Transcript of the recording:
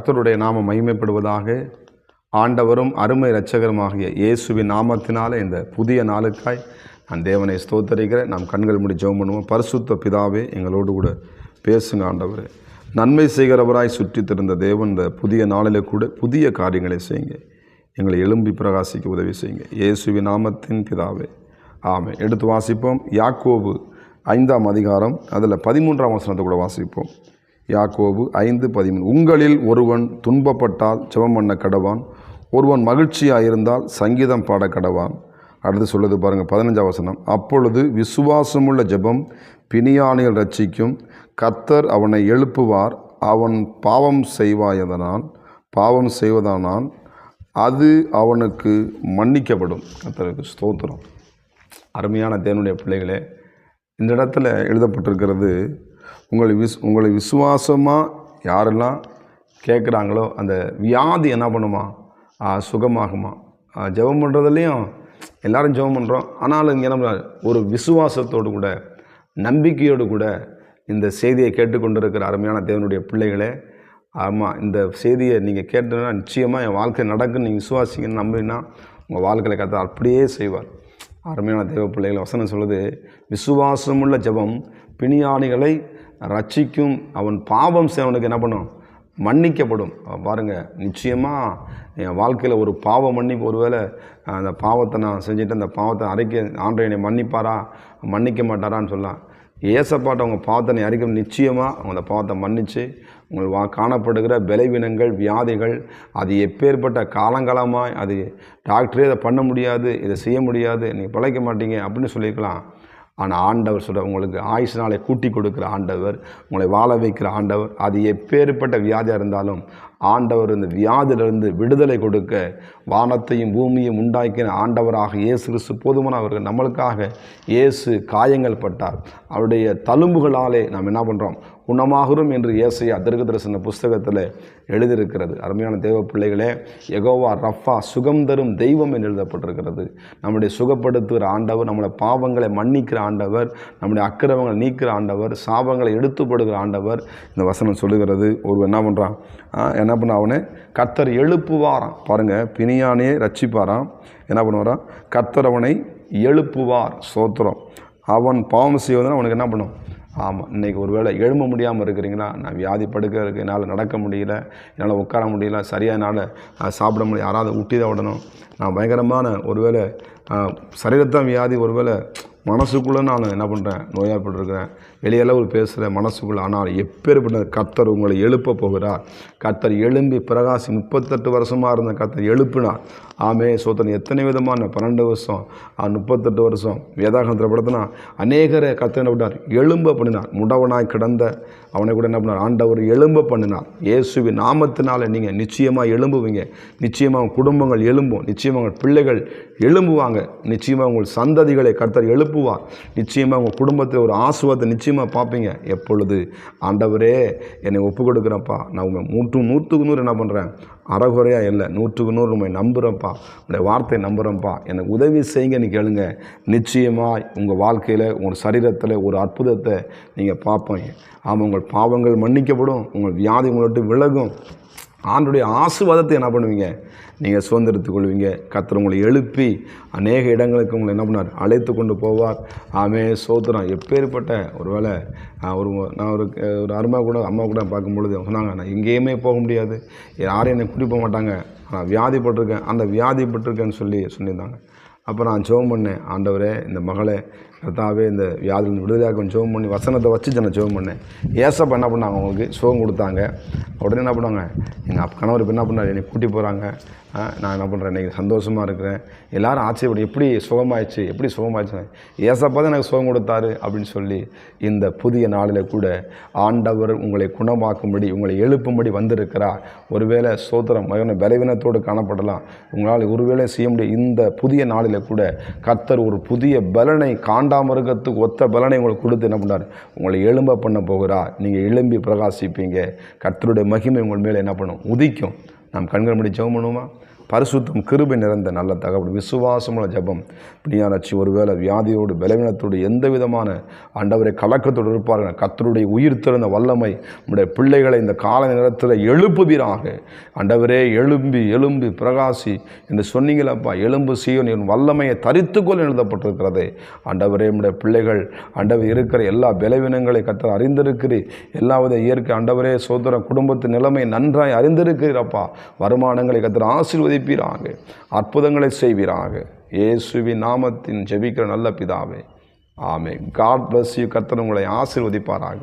கர்த்தருடைய நாமம் மகிமைப்படுவதாக. ஆண்டவரும் அருமை இரட்சகருமாகிய இயேசுவின் நாமத்தினாலே இந்த புதிய நாளுக்காய் நான் தேவனை ஸ்தோத்தரிக்கிறேன். நாம் கண்கள் மூடி ஜெபம் பண்ணுவோம். பரிசுத்த பிதாவே, எங்களோடு கூட பேசுங்க ஆண்டவரே. நன்மை செய்கிறவராய் சுற்றி திறந்த தேவன் இந்த புதிய நாளிலே கூட புதிய காரியங்களை செய்யுங்க. எங்களை எழும்பி பிரகாசிக்க உதவி செய்யுங்க. இயேசுவின் நாமத்தின் பிதாவே, ஆமென். எடுத்து வாசிப்போம். யாக்கோபு 5ஆம் அதிகாரம், அதில் 13ஆம் வசனத்தை கூட வாசிப்போம். யாக்கோபு 5:13. உங்களில் ஒருவன் துன்பப்பட்டால் ஜெபம் பண்ண கடவான், ஒருவன் மகிழ்ச்சியாயிருந்தால் சங்கீதம் பாட கடவான். அடுத்து சொல்லுது பாருங்கள், 15ஆம் வசனம். அப்பொழுது விசுவாசமுள்ள ஜெபம் பிணியானிகள் ரட்சிக்கும், கர்த்தர் அவனை எழுப்புவார். அவன் பாவம் செய்வதானால் அது அவனுக்கு மன்னிக்கப்படும். கர்த்தருக்கு ஸ்தோத்திரம். அருமையான தேவனுடைய பிள்ளைகளே, இந்த இடத்துல எழுதப்பட்டிருக்கிறது, உங்களை விசுவாசமாக யாரெல்லாம் கேட்குறாங்களோ அந்த வியாதி என்ன பண்ணுமா, சுகமாகுமா. ஜெபம் பண்ணுறதுலேயும் எல்லோரும் ஜெபம் பண்ணுறோம். ஆனாலும் இங்கே என்ன ஒரு விசுவாசத்தோடு கூட நம்பிக்கையோடு கூட இந்த செய்தியை கேட்டுக்கொண்டிருக்கிற அருமையான தேவனுடைய பிள்ளைகளே, ஆமாம், இந்த செய்தியை நீங்கள் கேட்டோன்னா நிச்சயமாக என் வாழ்க்கை நடக்குன்னு நீங்கள் விசுவாசிங்கன்னு நம்பினா உங்கள் வாழ்க்கையில் கர்த்தர் அப்படியே செய்வார். அருமையான தேவ பிள்ளைகள் வசனம் சொல்லுது, விசுவாசமுள்ள ஜெபம் பிணியானிகளை ரட்சிக்கும், அவன் பாவம் செய்வனுக்கு என்ன பண்ணும், மன்னிக்கப்படும். பாருங்கள், நிச்சயமாக என் வாழ்க்கையில் ஒரு பாவ மன்னிப்பு, ஒருவேளை அந்த பாவத்தை நான் செஞ்சுட்டு அந்த பாவத்தை ஆண்டவர் என்னை மன்னிப்பாரா மன்னிக்க மாட்டாரான்னு சொல்லலாம். ஏசப்பாட்ட உங்கள் பாவத்தை அறிக்கை நிச்சயமாக அவங்க அந்த பாவத்தை மன்னித்து உங்கள் காணப்படுகிற பலவீனங்கள், வியாதிகள், அது எப்பேற்பட்ட காலங்காலமாக அது டாக்டரே இதை பண்ண முடியாது, இதை செய்ய முடியாது, நீங்கள் பிழைக்க மாட்டீங்க அப்படின்னு சொல்லியிருக்கலாம். ஆனால் ஆண்டவர் சொல்கிற, உங்களுக்கு ஆயுசு நாளை கூட்டி கொடுக்குற ஆண்டவர், உங்களை வாழ வைக்கிற ஆண்டவர், அது எப்பேற்பட்ட வியாதியாக இருந்தாலும் ஆண்டவர் இந்த வியாதியிலிருந்து விடுதலை கொடுக்க வானத்தையும் பூமியையும் உண்டாக்கின ஆண்டவராக இயேசு கிறிஸ்து போதுமானவர்கள். நம்மளுக்காக இயேசு காயங்கள் பட்டார், அவருடைய தழும்புகளாலே நாம் என்ன பண்ணுறோம், குணமாகிறோம் என்று ஏசாயா தீர்க்கதரிசன புஸ்தகத்தில் எழுதியிருக்கிறது. அருமையான தேவ பிள்ளைகளே, யெகோவா ரஃபா, சுகம் தரும் தெய்வம் என்று எழுதப்பட்டிருக்கிறது. நம்முடைய சுகப்படுத்துகிற ஆண்டவர், நம்முடைய பாவங்களை மன்னிக்கிற ஆண்டவர், நம்முடைய அக்கிரமங்களை நீக்கிற ஆண்டவர், சாபங்களை எடுத்துப்படுகிற ஆண்டவர். இந்த வசனம் சொல்லுகிறது, ஒரு என்ன பண்ணுறான், என்ன பண்ண அவனை கர்த்தர் எழுப்புவாராம். பாருங்கள், பிணியானே ரட்சிப்பாராம். என்ன பண்ணுவாராம், கர்த்தர் அவனை எழுப்புவார். சோத்திரம். அவன் பாவம் செய்வதுனா அவனுக்கு என்ன பண்ணும். ஆமாம், இன்றைக்கி ஒரு வேளை எழும்ப முடியாமல் இருக்கிறீங்களா, நான் வியாதி படுக்க இருக்கு, என்னால் நடக்க முடியல, என்னால் உட்கார முடியல, சரியாக என்னால் சாப்பிட முடியல, யாராவது ஊட்டி தான் விடணும், நான் பயங்கரமான ஒருவேளை சரீரத்தான் வியாதி, ஒருவேளை மனசுக்குள்ளே நான் என்ன பண்ணுறேன், நோயாப்பட்டிருக்கிறேன், வெளியளவு பேசுகிறேன் மனசுக்குள்ளே. ஆனால் எப்பேற்பட்ட கர்த்தர் உங்களை எழுப்ப போகிறார். கர்த்தர் எழும்பி பிரகாசி 38 வருஷமாக இருந்த கர்த்தர் எழுப்பினார். ஆமே சோத்தன். எத்தனை விதமான 12 வருஷம் 38 வருஷம் வேதாகமத்தில் படுத்தினா அநேகரை கர்த்தர் என்ன பண்ணார், எழும்ப பண்ணினார். முடவனாய் கிடந்த அவனை கூட என்ன பண்ணார், ஆண்டவர் எழும்ப பண்ணினார். இயேசுவின் நாமத்தினால நீங்கள் நிச்சயமாக எழும்புவீங்க. நிச்சயமாக உங்கள் குடும்பங்கள் எழும்பும். நிச்சயமாக உங்கள் பிள்ளைகள் எழும்புவாங்க. நிச்சயமாக உங்கள் சந்ததிகளை கர்த்தர் எழுப்புவார். நிச்சயமாக உங்கள் குடும்பத்தில் ஒரு ஆசீர்வாதத்தை நிச்சயமாக பார்ப்பீங்க. எப்பொழுது ஆண்டவரே என்னை ஒப்பு கொடுக்குறேன்ப்பா, நான் உங்கள் 100க்கு 100 என்ன பண்ணுறேன், அறகுறையாக இல்லை, 100க்கு 100 உண்மை நம்புகிறேன்ப்பா, உங்களுடைய வார்த்தையை நம்புகிறேன்ப்பா, எனக்கு உதவி செய்யுங்கன்னு கேளுங்க. நிச்சயமாக உங்கள் வாழ்க்கையில், உங்கள் சரீரத்தில் ஒரு அற்புதத்தை நீங்கள் பார்ப்பீங்க. ஆமாம், உங்கள் பாவங்கள் மன்னிக்கப்படும், உங்கள் வியாதி உங்களை விட்டு விலகும். ஆண்டுடைய ஆசீர்வாதத்தை என்ன பண்ணுவீங்க, நீங்கள் சுதந்திரத்துக் கொள்வீங்க. கர்த்தர் உங்களை எழுப்பி அநேக இடங்களுக்கு உங்களை என்ன பண்ணார், அழைத்து கொண்டு போவார். ஆமே சோத்திரம். எப்பேற்பட்ட ஒரு வேளை நான் ஒரு அம்மா கூட பார்க்கும்பொழுது சொன்னாங்க, நான் எங்கேயுமே போக முடியாது, யாரும் என்னை கூட்டி போக மாட்டாங்க, நான் வியாதிப்பட்டிருக்கேன், அந்த வியாதிப்பட்டிருக்கேன்னு சொல்லியிருந்தாங்க. அப்போ நான் ஜெபம் பண்ணேன், ஆண்டவரே இந்த மகளை கர்த்தாவே இந்த வியாதிலிருந்து விடுதலையாக ஜெபம் பண்ணி வசனத்தை வச்சு நான் ஜெபம் பண்ணேன். ஏசப்பா என்ன பண்ணாங்க, அவங்களுக்கு சுகம் கொடுத்தாங்க. உடனே என்ன பண்ணாங்க, எங்கள் கணவர் இப்போ என்ன பண்ணார், என்னை கூட்டி போகிறாங்க. நான் என்ன பண்ணுறேன், இன்றைக்கி சந்தோஷமாக இருக்கிறேன். எல்லோரும் ஆச்சரியப்படும், எப்படி சுகமாயிடுச்சு ஏசப்பா தான் எனக்கு சுகம் கொடுத்தாரு அப்படின்னு சொல்லி இந்த புதிய நாளில் கூட ஆண்டவர் உங்களை குணமாக்கும்படி, உங்களை எழுப்பும்படி வந்திருக்கிறார். ஒருவேளை சோத்திரம் பலவீனத்தோடு காணப்படலாம், உங்களால் ஒருவேளை செய்ய முடியும். இந்த புதிய நாளில் கூட கர்த்தர் ஒரு புதிய பலனை, காண்டாமிருகத்துக்கு ஒத்த பலனை உங்களுக்கு கொடுத்து என்ன பண்ணார், உங்களை எழும்ப பண்ண போகிறார். நீங்கள் எழும்பி பிரகாசிப்பீங்க. கர்த்தருடைய மகிமை உங்கள் மேலே என்ன பண்ணும், உதிக்கும். நாம் கண்கள் மூடி ஜெபம் பண்ணுவோமா? பரிசுத்தம் கிருபை நிறைந்த நல்ல தகவல் விசுவாசமுள்ள ஜெபம் பிணியானச்சி ஒருவேளை வியாதியோடு பலவீனத்தோடு எந்த விதமான ஆண்டவரை கலக்கத்தோடு இருப்பார்கள். கர்த்தருடைய உயிர் திறந்த வல்லமை நம்முடைய பிள்ளைகளை இந்த கால நேரத்தில் எழுப்புவீராக. ஆண்டவரே எழும்பி பிரகாசி என்று சொன்னீங்களப்பா. எழும்பு சீயோன் என் வல்லமையை தரித்துக்கொள் எழுதப்பட்டிருக்கிறது. ஆண்டவரே நம்முடைய பிள்ளைகள் ஆண்டவர் இருக்கிற எல்லா பலவீனங்களை கர்த்தர் அறிந்திருக்கிறீர். எல்லாவித இயற்கை ஆண்டவரே சோதர குடும்பத்தின் நிலைமை நன்றாய் அறிந்திருக்கிறீரப்பா. வருமானங்களை கர்த்தர் ஆசீர்வதிப்பீராக. அற்புதங்களை செய்வீராக. இயேசுவின் நாமத்தின் ஜெபிக்கிற நல்ல பிதாவே, ஆமென். God bless you. கர்த்தர் உங்களை ஆசீர்வதிப்பாராக.